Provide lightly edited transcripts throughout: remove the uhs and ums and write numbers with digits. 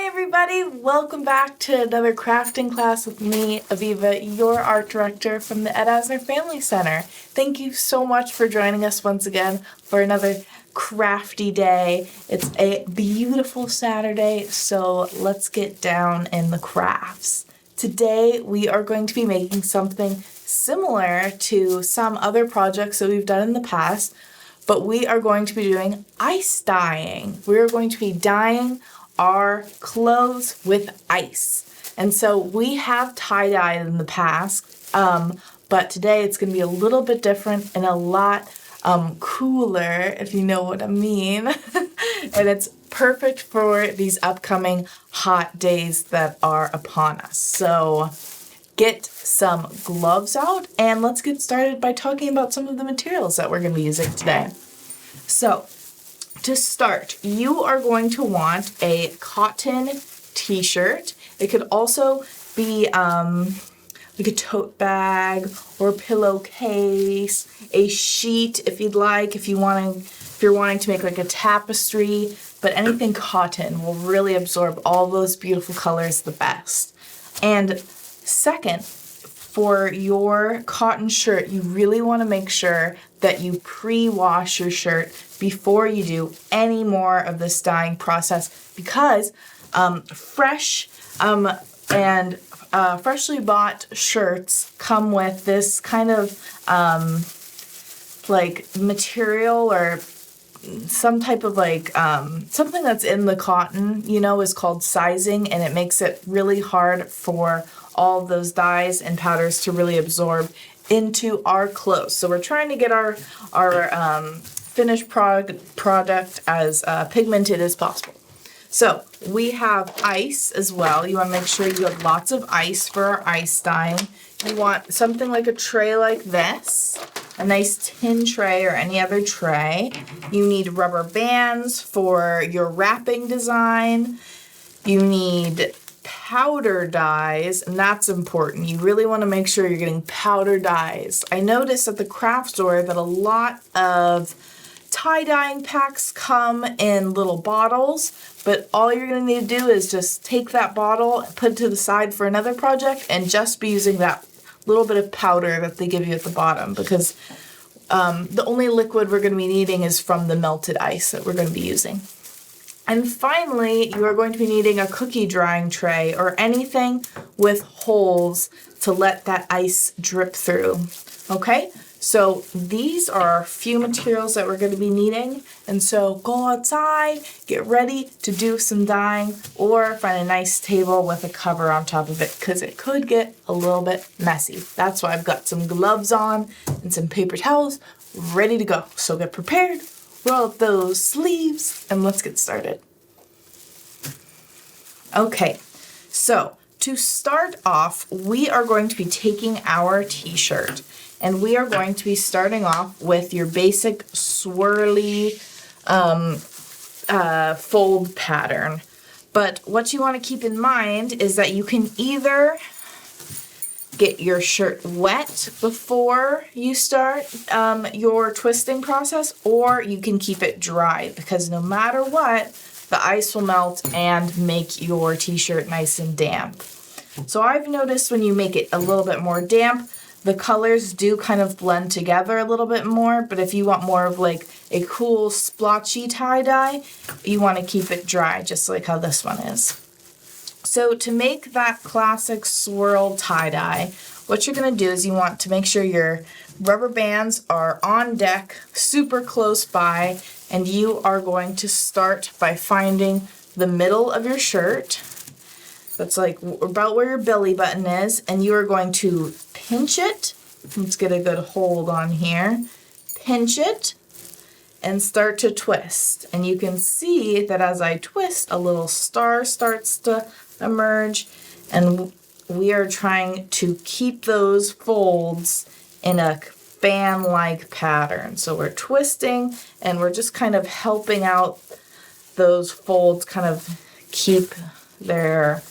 everybody, welcome back to another crafting class with me, Aviva, your art director from the Asner Family Center. Thank you so much for joining us once again for another crafty day. It's a beautiful Saturday, so let's get down in the crafts. Today we are going to be making something similar to some other projects that we've done in the past, but we are going to be doing ice dyeing. We're going to be dyeing our clothes with ice. And so we have tie-dyed in the past, but today it's going to be a little bit different and a lot cooler, if you know what I mean. And it's perfect for these upcoming hot days that are upon us. So get some gloves out and let's get started by talking about some of the materials that we're going to be using today. So to start, you are going to want a cotton t-shirt. It could also be like a tote bag or a pillowcase, a sheet if you'd like, if you're wanting to make like a tapestry, but anything cotton will really absorb all those beautiful colors the best. And second, for your cotton shirt, you really want to make sure that you pre-wash your shirt before you do any more of this dyeing process, because fresh and freshly bought shirts come with this kind of like material or some type of like something that's in the cotton, is called sizing, and it makes it really hard for all of those dyes and powders to really absorb into our clothes. So we're trying to get our finished product as pigmented as possible. So we have ice as well. You want to make sure you have lots of ice for our ice dyeing. You want something like a tray like this, a nice tin tray or any other tray. You need rubber bands for your wrapping design. You need powder dyes, and that's important. You really want to make sure you're getting powder dyes. I noticed at the craft store that a lot of tie-dyeing packs come in little bottles, but all you're going to need to do is just take that bottle, put it to the side for another project, and just be using that little bit of powder that they give you at the bottom, because the only liquid we're going to be needing is from the melted ice that we're going to be using. And finally, you are going to be needing a cookie drying tray or anything with holes to let that ice drip through. Okay, so these are a few materials that we're going to be needing. And so go outside, get ready to do some dyeing, or find a nice table with a cover on top of it, because it could get a little bit messy. That's why I've got some gloves on and some paper towels ready to go. So get prepared. Roll up those sleeves and let's get started. Okay, so to start off, we are going to be taking our t-shirt and we are going to be starting off with your basic swirly fold pattern. But what you want to keep in mind is that you can either get your shirt wet before you start your twisting process, or you can keep it dry, because no matter what, the ice will melt and make your t-shirt nice and damp. So I've noticed when you make it a little bit more damp, the colors do kind of blend together a little bit more, but if you want more of like a cool splotchy tie-dye, you want to keep it dry, just like how this one is. So to make that classic swirl tie-dye, what you're going to do is you want to make sure your rubber bands are on deck, super close by, and you are going to start by finding the middle of your shirt. That's like about where your belly button is, and you are going to pinch it. Let's get a good hold on here. Pinch it and start to twist. And you can see that as I twist, a little star starts to emerge, and we are trying to keep those folds in a fan-like pattern. So we're twisting and we're just kind of helping out those folds kind of keep their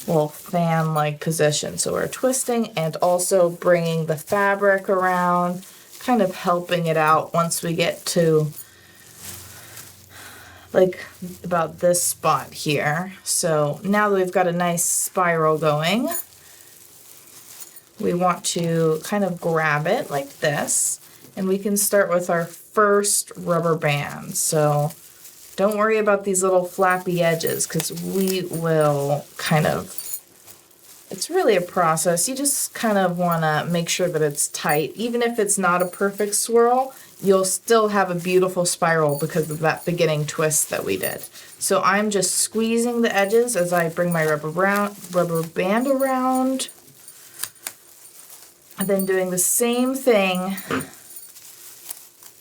little fan-like position. So we're twisting and also bringing the fabric around, kind of helping it out once we get to like about this spot here. So now that we've got a nice spiral going, we want to kind of grab it like this, and we can start with our first rubber band. So don't worry about these little flappy edges, because we will kind of, it's really a process. You just kind of want to make sure that it's tight. Even if it's not a perfect swirl, you'll still have a beautiful spiral because of that beginning twist that we did. So I'm just squeezing the edges as I bring my rubber band around. And then doing the same thing,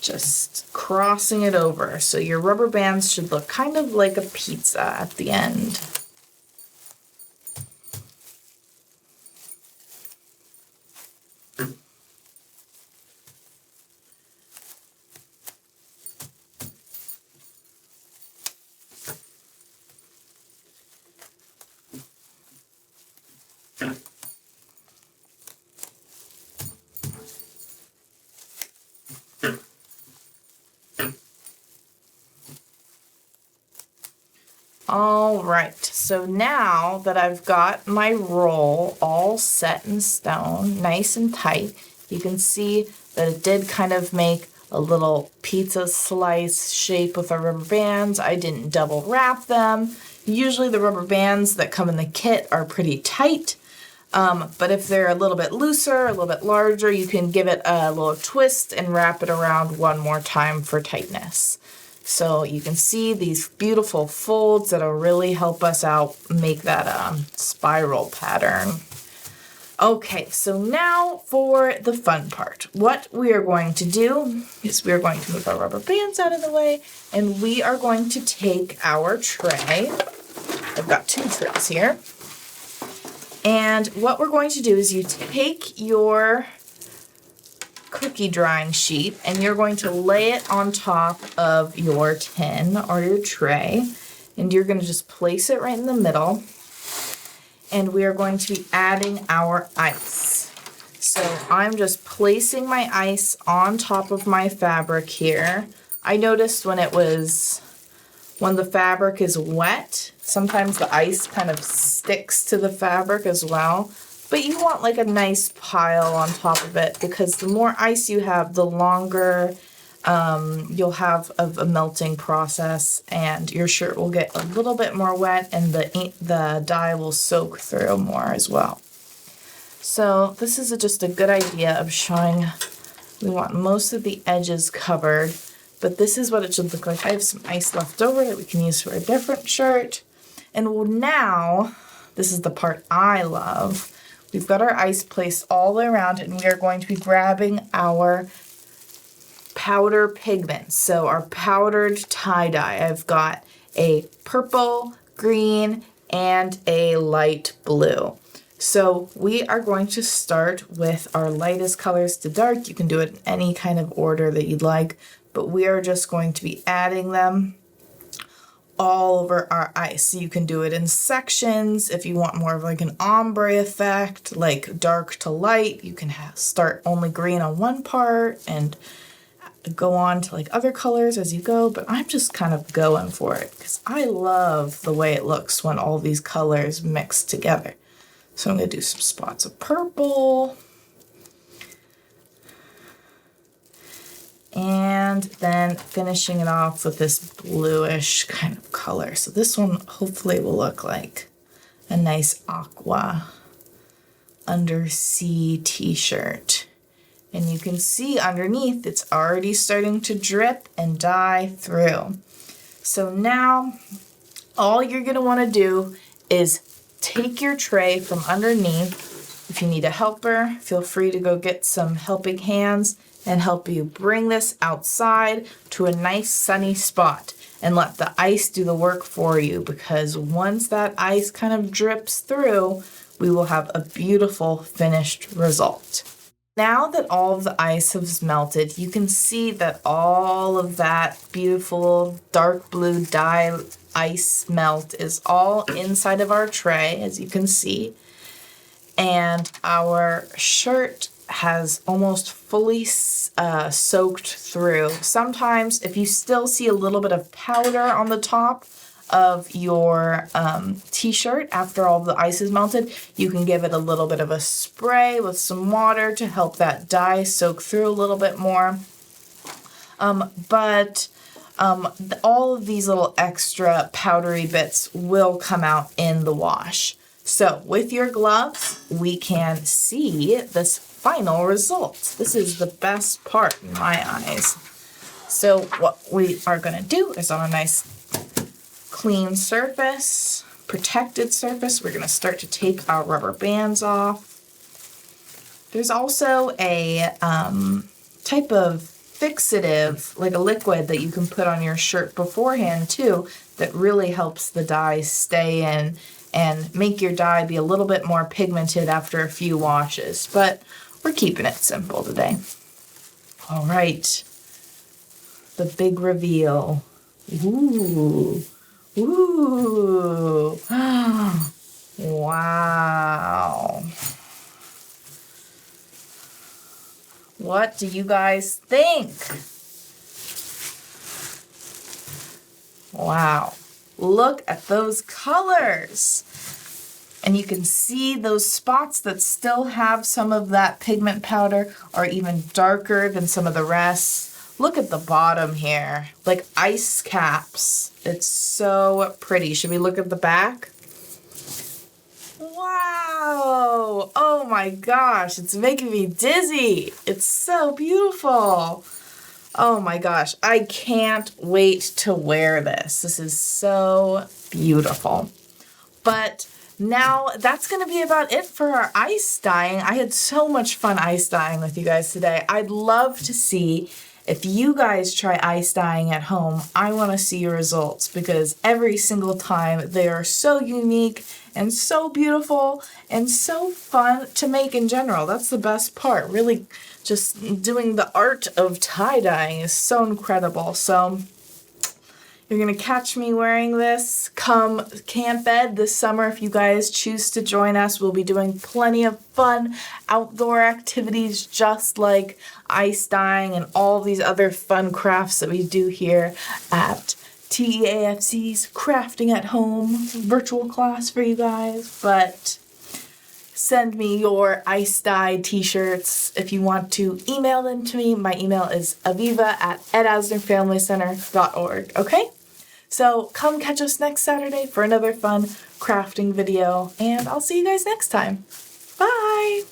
just crossing it over. So your rubber bands should look kind of like a pizza at the end. All right, so now that I've got my roll all set in stone, nice and tight, you can see that it did kind of make a little pizza slice shape with our rubber bands. I didn't double wrap them. Usually the rubber bands that come in the kit are pretty tight, but if they're a little bit looser, a little bit larger, you can give it a little twist and wrap it around one more time for tightness. So you can see these beautiful folds that'll really help us out make that spiral pattern. Okay, so now for the fun part. What we are going to do is we are going to move our rubber bands out of the way, and we are going to take our tray. I've got 2 trays here. And what we're going to do is you take your cookie drying sheet and you're going to lay it on top of your tin or your tray, and you're going to just place it right in the middle, and we are going to be adding our ice. So I'm just placing my ice on top of my fabric here. I noticed when the fabric is wet, sometimes the ice kind of sticks to the fabric as well. But you want like a nice pile on top of it, because the more ice you have, the longer you'll have of a melting process, and your shirt will get a little bit more wet, and the dye will soak through more as well. So this is just a good idea of showing we want most of the edges covered, but this is what it should look like. I have some ice left over that we can use for a different shirt. And now, this is the part I love. We've got our ice placed all the way around, and we are going to be grabbing our powder pigments. So our powdered tie-dye. I've got a purple, green, and a light blue. So we are going to start with our lightest colors to dark. You can do it in any kind of order that you'd like, but we are just going to be adding them all over our ice. So you can do it in sections. If you want more of like an ombre effect, like dark to light, you can start only green on one part and go on to like other colors as you go, but I'm just kind of going for it because I love the way it looks when all these colors mix together. So I'm going to do some spots of purple. And then finishing it off with this bluish kind of color. So this one hopefully will look like a nice aqua undersea t-shirt. And you can see underneath it's already starting to drip and dye through. So now all you're going to want to do is take your tray from underneath. If you need a helper, feel free to go get some helping hands and help you bring this outside to a nice sunny spot and let the ice do the work for you, because once that ice kind of drips through, we will have a beautiful finished result. Now that all of the ice has melted, you can see that all of that beautiful dark blue dye ice melt is all inside of our tray, as you can see. And our shirt has almost fully soaked through. Sometimes if you still see a little bit of powder on the top of your t-shirt after all the ice is melted, you can give it a little bit of a spray with some water to help that dye soak through a little bit more. But all of these little extra powdery bits will come out in the wash. So with your gloves, we can see this final result. This is the best part in my eyes. So what we are going to do is on a nice clean surface, protected surface, we're going to start to take our rubber bands off. There's also a type of fixative, like a liquid that you can put on your shirt beforehand too, that really helps the dye stay in and make your dye be a little bit more pigmented after a few washes. But we're keeping it simple today. All right, the big reveal. Ooh, ooh, wow. What do you guys think? Wow, look at those colors. And you can see those spots that still have some of that pigment powder are even darker than some of the rest. Look at the bottom here, like ice caps. It's so pretty. Should we look at the back? Wow! Oh my gosh, it's making me dizzy. It's so beautiful. Oh my gosh, I can't wait to wear this. This is so beautiful. But now that's going to be about it for our ice dyeing. I had so much fun ice dyeing with you guys today. I'd love to see if you guys try ice dyeing at home. I want to see your results because every single time they are so unique and so beautiful and so fun to make in general. That's the best part. Really just doing the art of tie-dyeing is so incredible. So you're going to catch me wearing this come Camp Ed this summer. If you guys choose to join us, we'll be doing plenty of fun outdoor activities just like ice dyeing and all these other fun crafts that we do here at TEAFC's Crafting at Home virtual class for you guys. But send me your ice dye t-shirts if you want to email them to me. My email is aviva@edasnerfamilycenter.org. Okay? So come catch us next Saturday for another fun crafting video, and I'll see you guys next time. Bye!